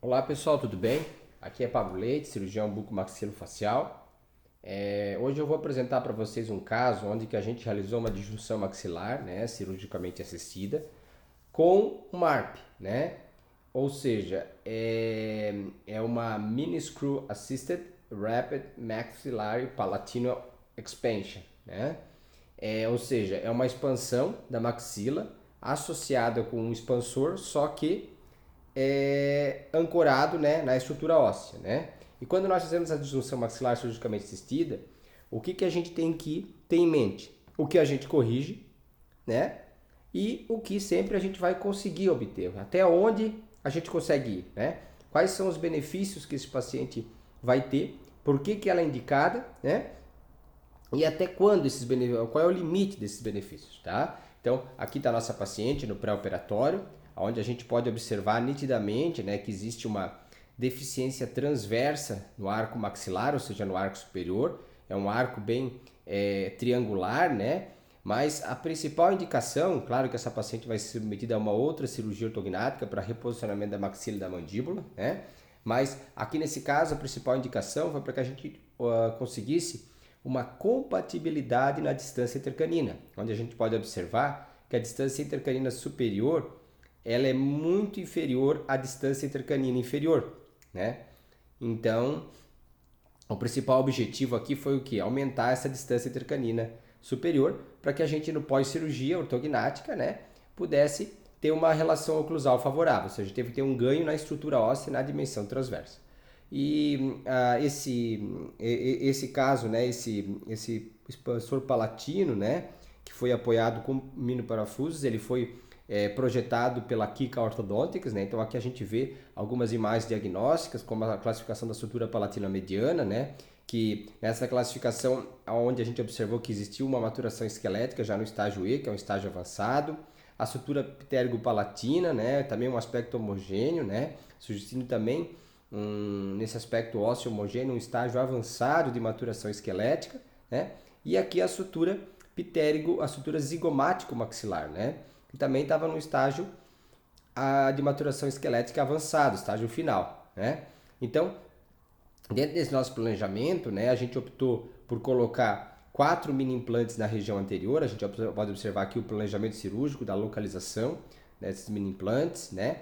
Olá pessoal, tudo bem? Aqui é Pablo Leite, cirurgião bucomaxilofacial. Hoje eu vou apresentar para vocês um caso onde que a gente realizou uma disjunção maxilar, né, cirurgicamente assistida, com uma ARP, né? Ou seja, é uma Mini Screw Assisted Rapid Maxillary Palatino Expansion, né? Ou seja, é uma expansão da maxila associada com um expansor, só que ancorado, né, na estrutura óssea, né? E quando nós fazemos a disjunção maxilar cirurgicamente assistida, o que a gente tem que ter em mente? O que a gente corrige, né? E o que sempre a gente vai conseguir obter, até onde a gente consegue ir, né? Quais são os benefícios que esse paciente vai ter, por que ela é indicada, né? E até quando esses benefícios, qual é o limite desses benefícios, tá? Então, aqui está a nossa paciente no pré-operatório, onde a gente pode observar nitidamente, né, que existe uma deficiência transversa no arco maxilar, ou seja, no arco superior. É um arco bem triangular, né? Mas a principal indicação, claro que essa paciente vai ser submetida a uma outra cirurgia ortognática para reposicionamento da maxila e da mandíbula, né? Mas aqui nesse caso a principal indicação foi para que a gente conseguisse uma compatibilidade na distância intercanina, onde a gente pode observar que a distância intercanina superior ela é muito inferior à distância intercanina inferior, né? Então, o principal objetivo aqui foi o que? Aumentar essa distância intercanina superior para que a gente no pós-cirurgia ortognática, né, pudesse ter uma relação oclusal favorável, ou seja, teve que ter um ganho na estrutura óssea e na dimensão transversa. E esse caso, né, esse expansor palatino, né, que foi apoiado com minoparafusos, ele foi projetado pela Kika Orthodontics, né? Então aqui a gente vê algumas imagens diagnósticas, como a classificação da sutura palatina mediana, né? Que nessa classificação, onde a gente observou que existia uma maturação esquelética já no estágio E, que é um estágio avançado, a sutura ptérigo-palatina, né? Também um aspecto homogêneo, né? Sugestindo também nesse aspecto ósseo homogêneo um estágio avançado de maturação esquelética, né? E aqui a sutura pitérigo, a sutura zigomático-maxilar, né? Que também estava no estágio de maturação esquelética avançado, estágio final, né? Então, dentro desse nosso planejamento, né, a gente optou por colocar 4 mini implantes na região anterior. A gente pode observar aqui o planejamento cirúrgico da localização desses mini implantes, né?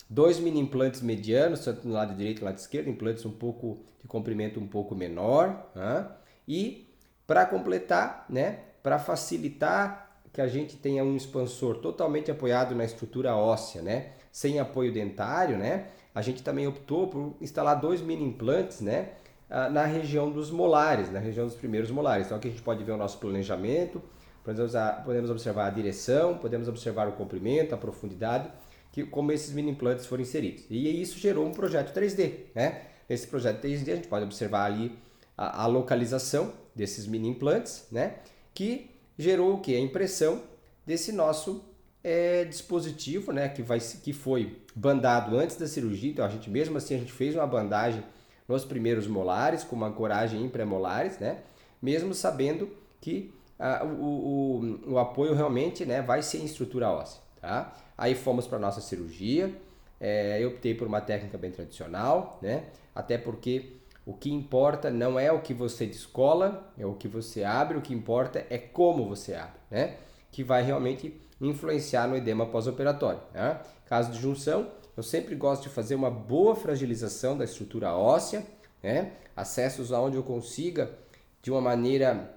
2 mini implantes medianos, tanto no lado direito e no lado esquerdo, implantes um pouco de comprimento um pouco menor, né? E para completar, né, para facilitar que a gente tenha um expansor totalmente apoiado na estrutura óssea, né, sem apoio dentário, né, a gente também optou por instalar 2 mini implantes, né, na região dos molares, na região dos primeiros molares. Então aqui a gente pode ver o nosso planejamento, podemos observar a direção, podemos observar o comprimento, a profundidade, como esses mini implantes foram inseridos. E isso gerou um projeto 3D, né? Nesse projeto 3D a gente pode observar ali a localização desses mini implantes, né? Que gerou o que? A impressão desse nosso dispositivo, né? Que foi bandado antes da cirurgia. Então a gente mesmo assim a gente fez uma bandagem nos primeiros molares com uma ancoragem em pré-molares, né? Mesmo sabendo que o apoio realmente, né, vai ser em estrutura óssea, tá? Aí fomos para nossa cirurgia. Eu optei por uma técnica bem tradicional, né? Até porque o que importa não é o que você descola, é o que você abre, o que importa é como você abre, né? Que vai realmente influenciar no edema pós-operatório, né? Caso de junção, eu sempre gosto de fazer uma boa fragilização da estrutura óssea, né? Acessos aonde eu consiga, de uma maneira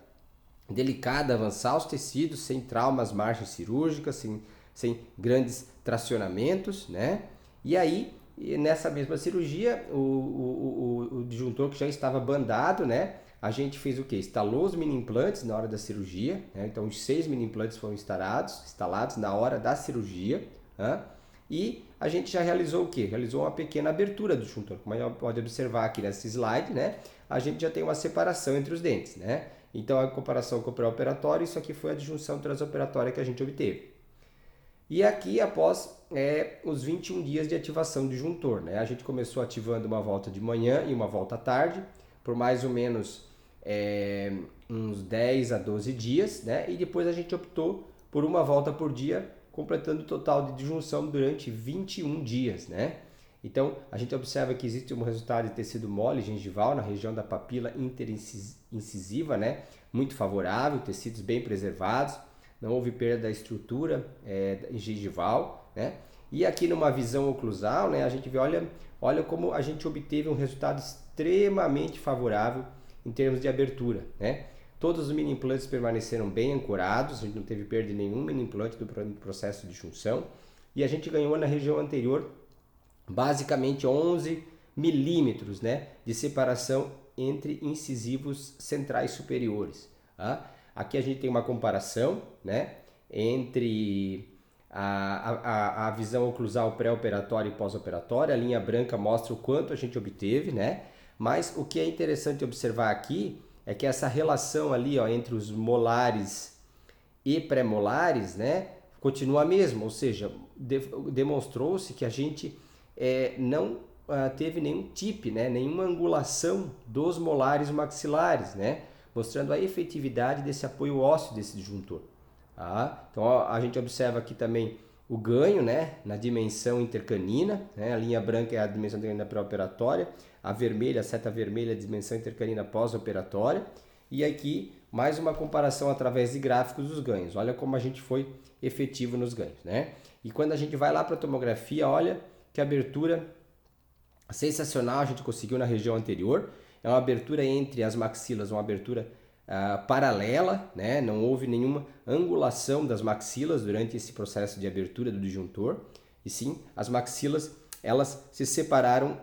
delicada, avançar os tecidos sem traumas, margens cirúrgicas, sem grandes tracionamentos, né? E aí, nessa mesma cirurgia, o disjuntor que já estava bandado, né? A gente fez o que? Instalou os mini implantes na hora da cirurgia, né? Então os 6 mini implantes foram instalados na hora da cirurgia, né? E a gente já realizou o que? Realizou uma pequena abertura do disjuntor. Como a gente pode observar aqui nesse slide, né? A gente já tem uma separação entre os dentes, né? Então, a comparação com o pré-operatório, isso aqui foi a disjunção transoperatória que a gente obteve. E aqui, após os 21 dias de ativação do disjuntor, né? A gente começou ativando uma volta de manhã e uma volta à tarde, por mais ou menos uns 10 a 12 dias, né? E depois a gente optou por uma volta por dia, completando o total de disjunção durante 21 dias, né? Então, a gente observa que existe um resultado de tecido mole gengival na região da papila interincisiva, né? Muito favorável, tecidos bem preservados, não houve perda da estrutura gengival, né? E aqui numa visão oclusal, né, a gente vê, olha como a gente obteve um resultado extremamente favorável em termos de abertura, né? Todos os mini implantes permaneceram bem ancorados, a gente não teve perda de nenhum mini implante do processo de junção, e a gente ganhou na região anterior basicamente 11 milímetros, né, de separação entre incisivos centrais superiores. Tá? Aqui a gente tem uma comparação, né, entre a visão oclusal pré-operatória e pós-operatória. A linha branca mostra o quanto a gente obteve, né? Mas o que é interessante observar aqui é que essa relação ali, ó, entre os molares e pré-molares, né, continua a mesma, ou seja, demonstrou-se que a gente não teve nenhum tip, né, nenhuma angulação dos molares maxilares, né, mostrando a efetividade desse apoio ósseo desse disjuntor. Tá? Então ó, a gente observa aqui também o ganho, né, na dimensão intercanina, né, a linha branca é a dimensão intercanina pré-operatória, a vermelha, a seta vermelha é a dimensão intercanina pós-operatória, e aqui mais uma comparação através de gráficos dos ganhos. Olha como a gente foi efetivo nos ganhos, né? E quando a gente vai lá para a tomografia, olha que abertura sensacional a gente conseguiu na região anterior. É uma abertura entre as maxilas, uma abertura paralela, né? Não houve nenhuma angulação das maxilas durante esse processo de abertura do disjuntor. E sim, as maxilas elas se separaram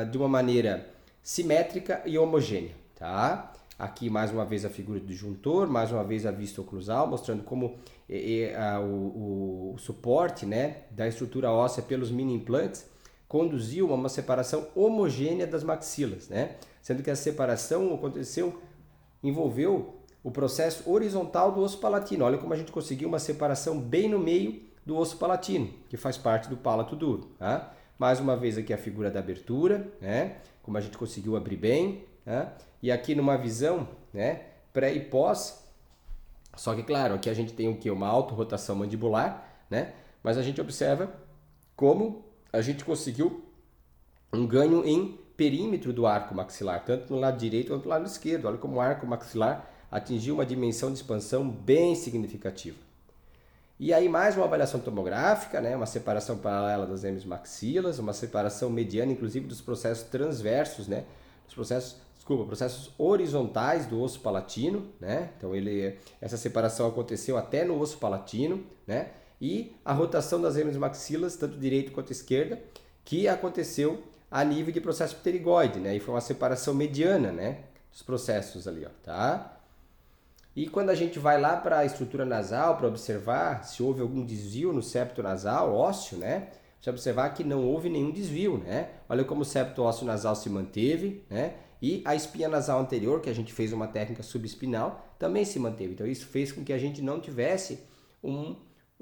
de uma maneira simétrica e homogênea, tá? Aqui mais uma vez a figura do disjuntor, mais uma vez a vista oclusal, mostrando como o suporte, né, da estrutura óssea pelos mini implantes conduziu a uma separação homogênea das maxilas, né? Sendo que a separação envolveu o processo horizontal do osso palatino. Olha como a gente conseguiu uma separação bem no meio do osso palatino, que faz parte do palato duro, tá? Mais uma vez aqui a figura da abertura, né? Como a gente conseguiu abrir bem, tá? E aqui numa visão, né, pré e pós, só que claro, aqui a gente tem o que? Uma autorrotação mandibular, né? Mas a gente observa como a gente conseguiu um ganho em perímetro do arco maxilar, tanto no lado direito quanto no lado esquerdo. Olha como o arco maxilar atingiu uma dimensão de expansão bem significativa. E aí mais uma avaliação tomográfica, né? Uma separação paralela das hemimaxilas, uma separação mediana, inclusive dos processos transversos, né? Processos horizontais do osso palatino, né? Então essa separação aconteceu até no osso palatino, né? E a rotação das hemimaxilas, tanto direita quanto esquerda, que aconteceu a nível de processo pterigoide, né? E foi uma separação mediana, né, dos processos ali, ó, tá? E quando a gente vai lá para a estrutura nasal para observar se houve algum desvio no septo nasal ósseo, né? Você observar que não houve nenhum desvio, né? Olha como o septo ósseo nasal se manteve, né? E a espinha nasal anterior, que a gente fez uma técnica subespinal, também se manteve. Então isso fez com que a gente não tivesse um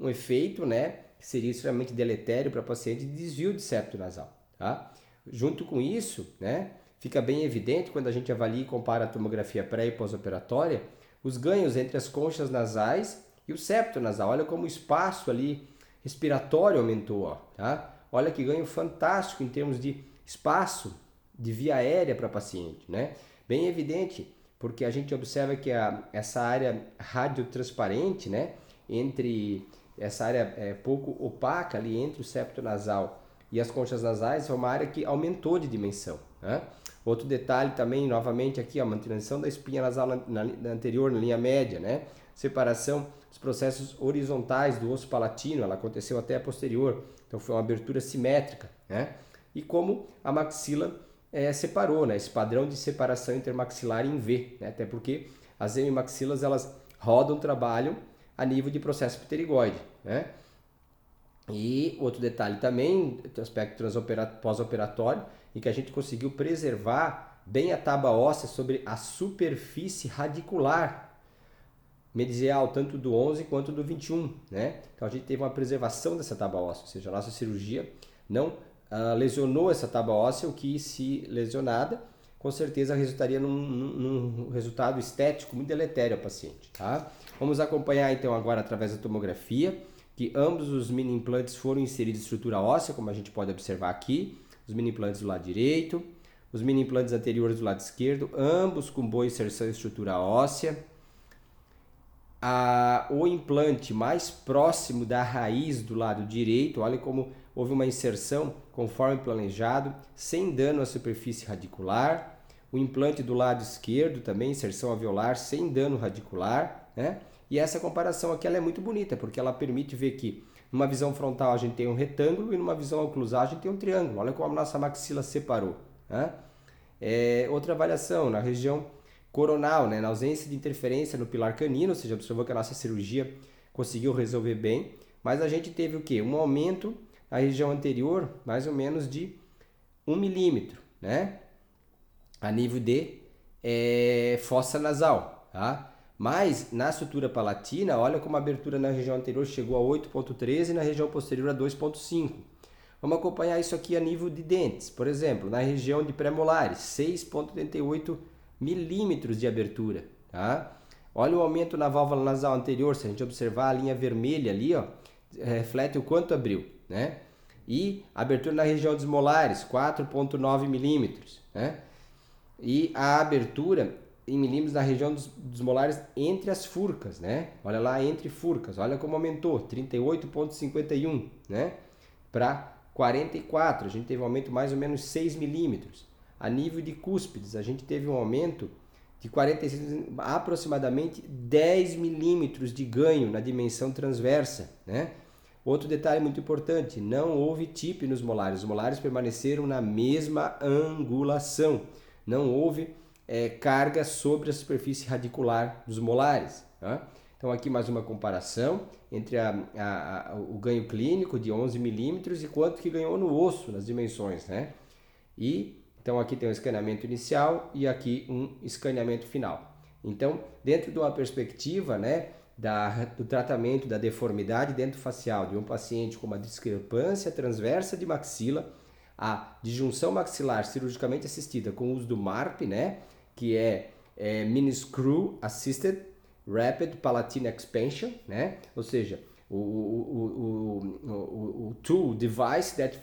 efeito, né, que seria extremamente deletério para o paciente, de desvio de septo nasal, tá? Junto com isso, né, fica bem evidente quando a gente avalia e compara a tomografia pré e pós-operatória, os ganhos entre as conchas nasais e o septo nasal. Olha como o espaço ali respiratório aumentou, ó, tá? Olha que ganho fantástico em termos de espaço de via aérea para paciente, né? Bem evidente, porque a gente observa que essa área radiotransparente, né, entre essa área pouco opaca ali entre o septo nasal e as conchas nasais, é uma área que aumentou de dimensão, né? Outro detalhe também, novamente aqui, a manutenção da espinha nasal na anterior, na linha média, né? Separação dos processos horizontais do osso palatino, ela aconteceu até a posterior, então foi uma abertura simétrica, né? E como a maxila separou, né? Esse padrão de separação intermaxilar em V, né? Até porque as hemimaxilas, elas rodam, trabalham a nível de processo pterigoide, né? E outro detalhe também, o aspecto pós-operatório, em que a gente conseguiu preservar bem a tábua óssea sobre a superfície radicular medial, tanto do 11 quanto do 21, né? Então a gente teve uma preservação dessa tábua óssea, ou seja, a nossa cirurgia não lesionou essa tábua óssea, o que, se lesionada, com certeza resultaria num resultado estético muito deletério ao paciente, tá? Vamos acompanhar então agora através da tomografia, que ambos os mini implantes foram inseridos em estrutura óssea, como a gente pode observar aqui, os mini implantes do lado direito, os mini implantes anteriores do lado esquerdo, ambos com boa inserção em estrutura óssea. O implante mais próximo da raiz do lado direito, olha como houve uma inserção conforme planejado, sem dano à superfície radicular. O implante do lado esquerdo também, inserção alveolar, sem dano radicular, né? E essa comparação aqui ela é muito bonita, porque ela permite ver que numa visão frontal a gente tem um retângulo e numa visão oclusal a gente tem um triângulo. Olha como a nossa maxila separou, né? Outra avaliação na região coronal, né? Na ausência de interferência no pilar canino, ou seja, observou que a nossa cirurgia conseguiu resolver bem, mas a gente teve o quê? Um aumento na região anterior, mais ou menos de 1 milímetro, né? A nível de fossa nasal, tá? Mas na sutura palatina, olha como a abertura na região anterior chegou a 8,13 e na região posterior a 2,5. Vamos acompanhar isso aqui a nível de dentes. Por exemplo, na região de pré-molares, 6,88 milímetros de abertura. Tá? Olha o aumento na válvula nasal anterior, se a gente observar a linha vermelha ali, ó, reflete o quanto abriu. Né? E a abertura na região dos molares, 4,9 milímetros. Né? E a abertura em milímetros na região dos molares entre as furcas, né? Olha lá, entre furcas, olha como aumentou, 38,51, né? Para 44, a gente teve um aumento mais ou menos 6 milímetros. A nível de cúspides, a gente teve um aumento de 46, aproximadamente 10 milímetros de ganho na dimensão transversa, né? Outro detalhe muito importante, não houve TIP nos molares, os molares permaneceram na mesma angulação, não houve carga sobre a superfície radicular dos molares. Tá? Então aqui mais uma comparação entre o ganho clínico de 11 milímetros e quanto que ganhou no osso, nas dimensões. Né? E então aqui tem um escaneamento inicial e aqui um escaneamento final. Então, dentro de uma perspectiva, né, do tratamento da deformidade dento-facial de um paciente com uma discrepância transversa de maxila, a disjunção maxilar cirurgicamente assistida com o uso do MARP, né, que é Mini Screw Assisted Rapid Palatine Expansion, né, ou seja, o tool, device that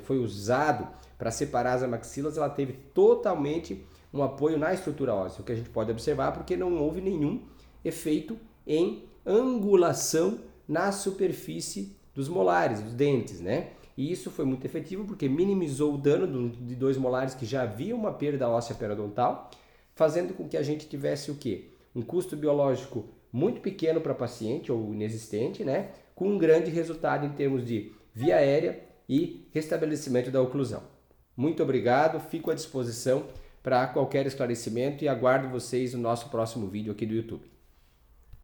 foi usado para separar as maxilas, ela teve totalmente um apoio na estrutura óssea, o que a gente pode observar porque não houve nenhum efeito em angulação na superfície dos molares, dos dentes, né? E isso foi muito efetivo porque minimizou o dano de 2 molares que já havia uma perda óssea periodontal, fazendo com que a gente tivesse o quê? Um custo biológico muito pequeno para paciente ou inexistente, né? Com um grande resultado em termos de via aérea e restabelecimento da oclusão. Muito obrigado, fico à disposição para qualquer esclarecimento e aguardo vocês no nosso próximo vídeo aqui do YouTube.